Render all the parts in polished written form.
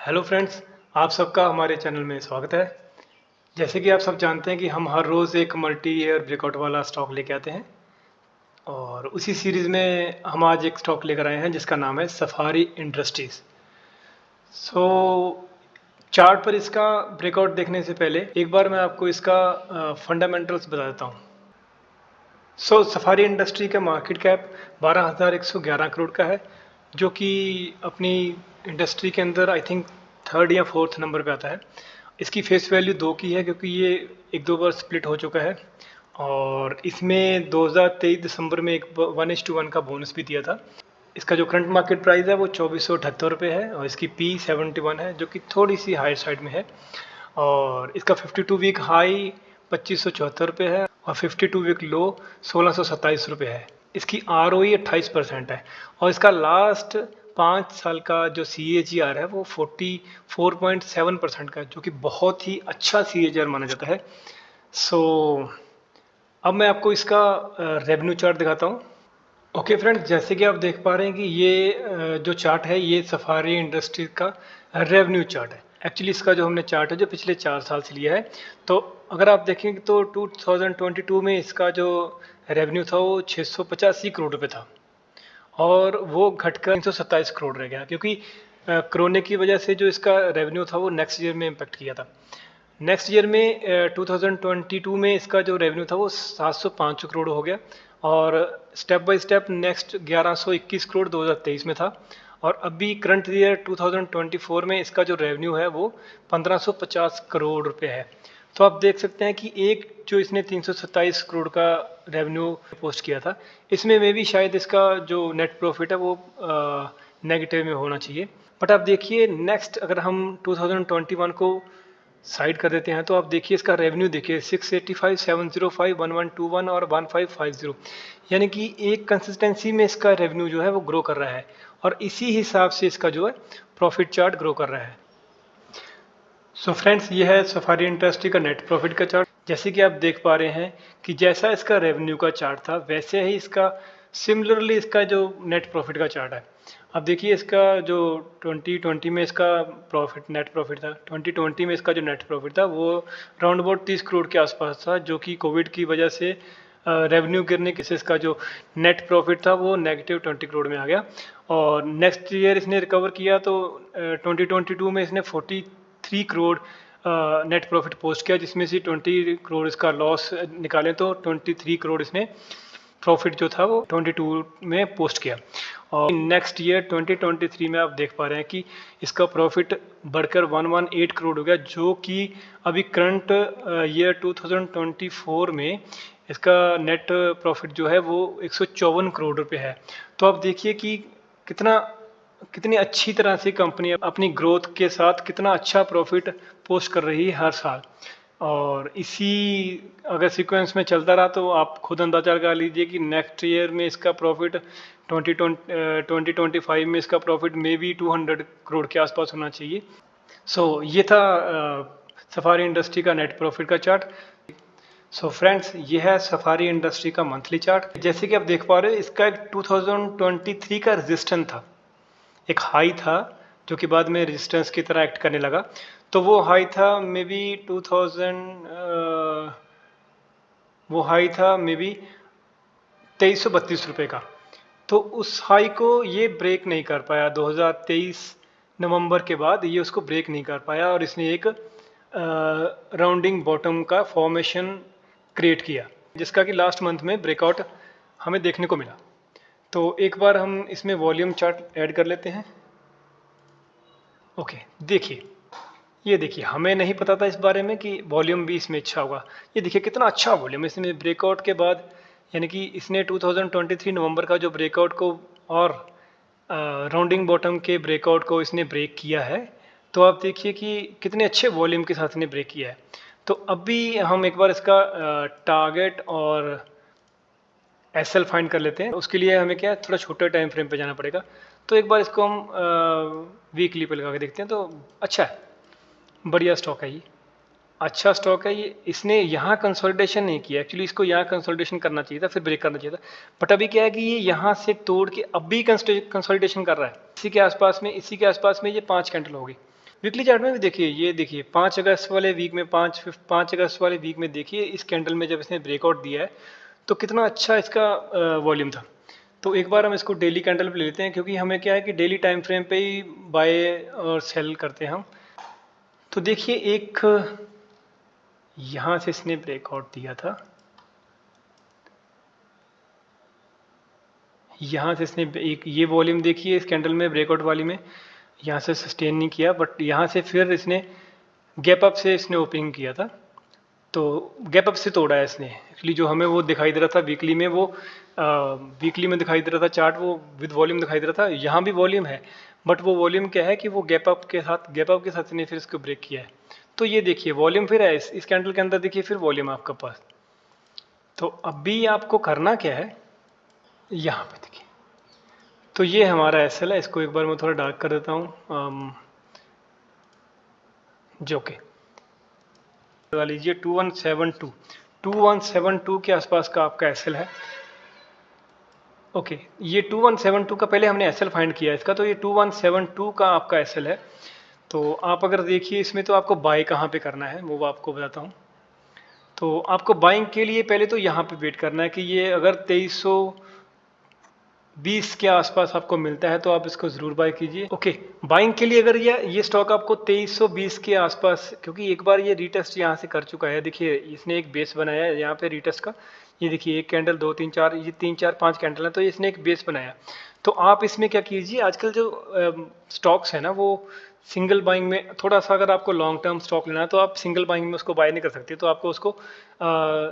Hello friends, आप सबका हमारे चैनल में स्वागत है। जैसे कि आप सब जानते हैं कि हम हर रोज़ एक मल्टी ईयर ब्रेकआउट वाला स्टॉक लेके आते हैं और उसी सीरीज़ में हम आज एक स्टॉक लेकर आए हैं जिसका नाम है सफारी इंडस्ट्रीज़। सो चार्ट पर इसका ब्रेकआउट देखने से पहले एक बार मैं आपको इसका फंडामेंटल्स बता देता हूँ। सफारी इंडस्ट्री का मार्केट कैप 12,111 करोड़ का है, जो कि अपनी इंडस्ट्री के अंदर आई थिंक थर्ड या फोर्थ नंबर पे आता है। इसकी फेस वैल्यू 2 की है क्योंकि ये एक दो बार स्प्लिट हो चुका है और इसमें 2023 दिसंबर में एक 1:1 का बोनस भी दिया था। इसका जो करंट मार्केट प्राइस है वो 2478 है और इसकी P71 है, जो कि थोड़ी सी हायर साइड में है। और इसका 52 वीक हाई 2574 है और 52 वीक लो 1627 है। इसकी ROE 28% है और इसका लास्ट 5 साल का जो CAGR है वो 44.7% का है, जो कि बहुत ही अच्छा CAGR माना जाता है। अब मैं आपको इसका रेवेन्यू चार्ट दिखाता हूँ। ओके फ्रेंड्स, जैसे कि आप देख पा रहे हैं कि ये जो चार्ट है ये सफारी इंडस्ट्री का रेवेन्यू चार्ट है। एक्चुअली इसका जो हमने चार्ट है जो पिछले 4 साल से लिया है, तो अगर आप देखेंगे तो 2022 में इसका जो रेवेन्यू था वो 685 करोड़ रुपए था और वो घटकर 327 करोड़ रह गया, क्योंकि कोरोना की वजह से जो इसका रेवेन्यू था वो नेक्स्ट ईयर में इम्पेक्ट किया था। नेक्स्ट ईयर में 2022 में इसका जो रेवेन्यू था वो 705 करोड़ हो गया और step by step next 1121 crore 2023 में था और अभी करंट ईयर 2024 में इसका जो रेवेन्यू है वो 1550 करोड़ रुपए है। तो आप देख सकते हैं कि एक जो इसने 327 करोड़ का रेवेन्यू पोस्ट किया था, इसमें भी शायद इसका जो नेट प्रॉफिट है वो नेगेटिव में होना चाहिए। बट आप देखिए नेक्स्ट अगर हम 2021 को साइड कर देते हैं तो आप देखिए इसका रेवेन्यू देखिए 685, 705, 1121 और 1550, यानी कि एक कंसिस्टेंसी में इसका रेवेन्यू जो है वो ग्रो कर रहा है और इसी हिसाब से इसका जो है प्रॉफिट चार्ट ग्रो कर रहा है। सो फ्रेंड्स, ये है सफारी इंडस्ट्री का नेट प्रॉफिट का चार्ट। जैसे कि आप देख पा रहे हैं कि जैसा इसका रेवेन्यू का चार्ट था वैसे ही इसका सिमिलरली इसका जो नेट प्रॉफिट का चार्ट है। अब देखिए इसका जो 2020 में इसका नेट प्रॉफिट था, 2020 में इसका जो नेट प्रॉफिट था वो राउंड अबाउट 30 करोड़ के आसपास था, जो कि कोविड की वजह से रेवेन्यू गिरने की इसका जो नेट प्रॉफिट था वो नेगेटिव 20 करोड़ में आ गया। और नेक्स्ट ईयर इसने रिकवर किया तो 2022 में इसने 43 करोड़ नेट प्रॉफिट पोस्ट किया, जिसमें से 20 करोड़ इसका लॉस निकालें तो 23 करोड़ इसने प्रॉफिट जो था वो 22 में पोस्ट किया। और नेक्स्ट ईयर 2023 में आप देख पा रहे हैं कि इसका प्रॉफिट बढ़कर 118 करोड़ हो गया, जो कि अभी करंट ईयर 2024 में इसका नेट प्रॉफिट जो है वो 154 करोड़ रुपए है। तो आप देखिए कि कितनी अच्छी तरह से कंपनी अपनी ग्रोथ के साथ कितना अच्छा प्रॉफिट पोस्ट कर रही है हर साल। और इसी अगर सीक्वेंस में चलता रहा तो आप खुद अंदाजा लगा लीजिए कि नेक्स्ट ईयर में इसका प्रॉफिट 2025 में इसका प्रॉफिट मे बी 200 करोड़ के आसपास होना चाहिए। ये था सफारी इंडस्ट्री का नेट प्रॉफिट का चार्ट। फ्रेंड्स, ये है सफारी इंडस्ट्री का मंथली चार्ट। जैसे कि आप देख पा रहे हैं इसका एक 2023 का रेजिस्टेंस था, एक हाई था जो कि बाद में रेजिस्टेंस की तरह एक्ट करने लगा। तो वो हाई था मे बी 2332 रुपए का। तो उस हाई को ये ब्रेक नहीं कर पाया 2023 नवंबर के बाद, ये उसको ब्रेक नहीं कर पाया और इसने एक राउंडिंग बॉटम का फॉर्मेशन क्रिएट किया, जिसका कि लास्ट मंथ में ब्रेकआउट हमें देखने को मिला। तो एक बार हम इसमें वॉल्यूम चार्ट ऐड कर लेते हैं। ओके, ये देखिए हमें नहीं पता था इस बारे में कि वॉल्यूम भी इसमें अच्छा होगा। ये देखिए कितना अच्छा वॉल्यूम इसमें ब्रेकआउट के बाद, यानी कि इसने 2023 नवंबर का जो ब्रेकआउट को और राउंडिंग बॉटम के ब्रेकआउट को इसने ब्रेक किया है। तो आप देखिए कि कितने अच्छे वॉल्यूम के साथ इसने ब्रेक किया है। तो अभी हम एक बार इसका टारगेट और SL फाइंड कर लेते हैं। उसके लिए हमें क्या है, थोड़ा छोटे टाइम फ्रेम पे जाना पड़ेगा। तो एक बार इसको हम वीकली पे लगा के देखते हैं। तो अच्छा है, बढ़िया स्टॉक है, ये अच्छा स्टॉक है। ये इसने यहाँ कंसोलिडेशन नहीं किया, एक्चुअली इसको यहाँ कंसोलिडेशन करना चाहिए था, फिर ब्रेक करना चाहिए था। बट अभी क्या है कि ये यहाँ से तोड़ के अभी कंसोलिडेशन कर रहा है। इसी के आसपास में ये 5 कैंडल होगी। वीकली चार्ट में भी देखिए, ये देखिए 5 अगस्त वाले वीक में, 5 अगस्त वाले वीक में देखिए इस कैंडल में जब इसने ब्रेकआउट दिया है तो कितना अच्छा इसका वॉल्यूम था। तो एक बार हम इसको डेली कैंडल पे ले लेते हैं, क्योंकि हमें क्या है कि डेली टाइम फ्रेम पे ही बाय और सेल करते हैं हम। तो देखिए एक यहाँ से इसने ब्रेकआउट दिया था, यहाँ से इसने एक ये वॉल्यूम देखिए इस कैंडल में ब्रेकआउट वाली में यहाँ से सस्टेन नहीं किया, बट यहाँ से फिर इसने गैप अप से इसने ओपनिंग किया था, तो गैप अप से तोड़ा है इसने। एक्चुअली जो हमें वो दिखाई दे रहा था वीकली में, वो वीकली में दिखाई दे रहा था चार्ट, वो विद वॉल्यूम दिखाई दे रहा था। यहाँ भी वॉल्यूम है, बट वो वॉल्यूम क्या है कि वो गैप अप के साथ इसने फिर इसको ब्रेक किया है। तो ये देखिए वॉल्यूम फिर है इस कैंडल के अंदर, देखिए फिर वॉल्यूम है आपका पास। तो अभी आपको करना क्या है, यहाँ पे देखिए, तो ये हमारा एसएल है। इसको एक बार मैं थोड़ा डार्क कर देता हूँ, जो कि लगा लीजिए 2172 के आसपास का आपका एसएल है। ओके, ये 2172 का पहले हमने एसएल फाइंड किया इसका, तो ये 2172 का आपका एसएल है। तो आप अगर देखिए इसमें, तो आपको बाय कहाँ पे करना है वो आपको बताता हूँ। तो आपको बाइंग के लिए पहले तो यहाँ पे वेट करना है कि ये अगर 2320 के आसपास आपको मिलता है तो आप इसको ज़रूर बाय कीजिए। ओके, बाइंग के लिए अगर ये स्टॉक आपको 2320 के आसपास, क्योंकि एक बार ये रीटेस्ट यहाँ से कर चुका है, देखिए इसने एक बेस बनाया है यहाँ पे रीटेस्ट का। ये देखिए एक कैंडल, 2 3 4, ये 3 4 5 कैंडल है, तो इसने एक बेस बनाया। तो आप इसमें क्या कीजिए, आजकल जो स्टॉक्स है ना वो सिंगल बाइंग में, थोड़ा सा अगर आपको लॉन्ग टर्म स्टॉक लेना है तो आप सिंगल बाइंग में उसको बाय नहीं कर सकते, तो आपको उसको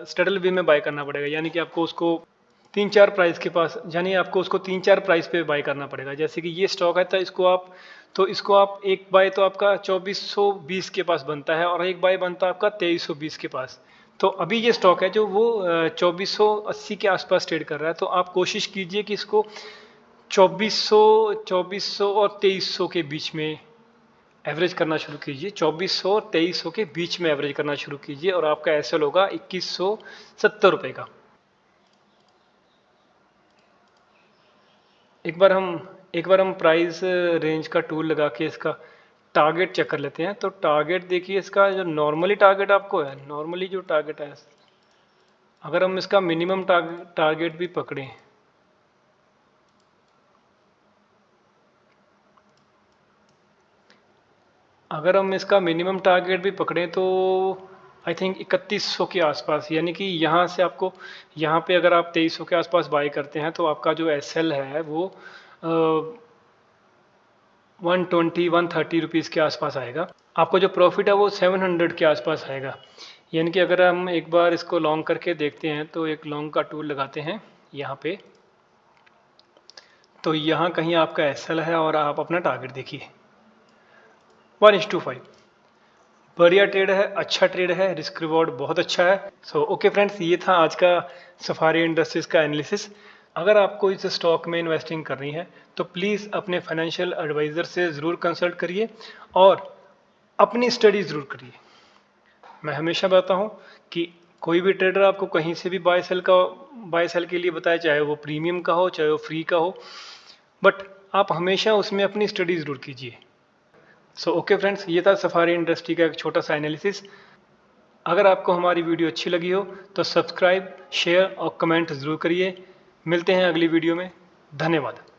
स्टडल वे में बाय करना पड़ेगा। यानी कि आपको उसको 3 4 प्राइस के पास, यानी आपको उसको 3 4 प्राइस पे बाय करना पड़ेगा। जैसे कि ये स्टॉक है तो इसको आप एक बाय तो आपका 2420 के पास बनता है, और एक बाय बनता है आपका 2320 के पास। तो अभी ये स्टॉक है जो वो 2480 के आसपास ट्रेड कर रहा है। तो आप कोशिश कीजिए कि इसको 2400 और 2300 के बीच में एवरेज करना शुरू कीजिए। 2400 और 2300 के बीच में एवरेज करना शुरू कीजिए, और आपका एसएल होगा 2170 रुपये का। एक बार हम प्राइस रेंज का टूल लगा के इसका टारगेट चेक कर लेते हैं। तो टारगेट देखिए, इसका जो नॉर्मली टारगेट आपको है, नॉर्मली जो टारगेट है, अगर हम इसका मिनिमम टारगेट भी पकड़ें, अगर हम इसका मिनिमम टारगेट भी पकड़ें तो आई थिंक 3100 के आसपास, यानी कि यहाँ से आपको, यहाँ पे अगर आप 2300 के आसपास बाई करते हैं तो आपका जो एसएल है वो 120 130 रुपीज़ के आसपास आएगा। आपको जो प्रॉफिट है वो 700 के आसपास आएगा। यानी कि अगर हम एक बार इसको लॉन्ग करके देखते हैं, तो एक लॉन्ग का टूल लगाते हैं यहाँ पे, तो यहाँ कहीं आपका एसएल है और आप अपना टारगेट देखिए 1:5। बढ़िया ट्रेड है, अच्छा ट्रेड है, रिस्क रिवॉर्ड बहुत अच्छा है। सो ओके फ्रेंड्स, ये था आज का सफारी इंडस्ट्रीज का एनालिसिस। अगर आपको इस स्टॉक में इन्वेस्टिंग करनी है तो प्लीज़ अपने फाइनेंशियल एडवाइज़र से ज़रूर कंसल्ट करिए और अपनी स्टडी ज़रूर करिए। मैं हमेशा बताता हूँ कि कोई भी ट्रेडर आपको कहीं से भी बाय सेल के लिए बताए, चाहे वो प्रीमियम का हो चाहे वो फ्री का हो, बट आप हमेशा उसमें अपनी स्टडी ज़रूर कीजिए। सो ओके फ्रेंड्स, ये था सफारी इंडस्ट्री का एक छोटा सा एनालिसिस। अगर आपको हमारी वीडियो अच्छी लगी हो तो सब्सक्राइब, शेयर और कमेंट ज़रूर करिए। मिलते हैं अगली वीडियो में। धन्यवाद।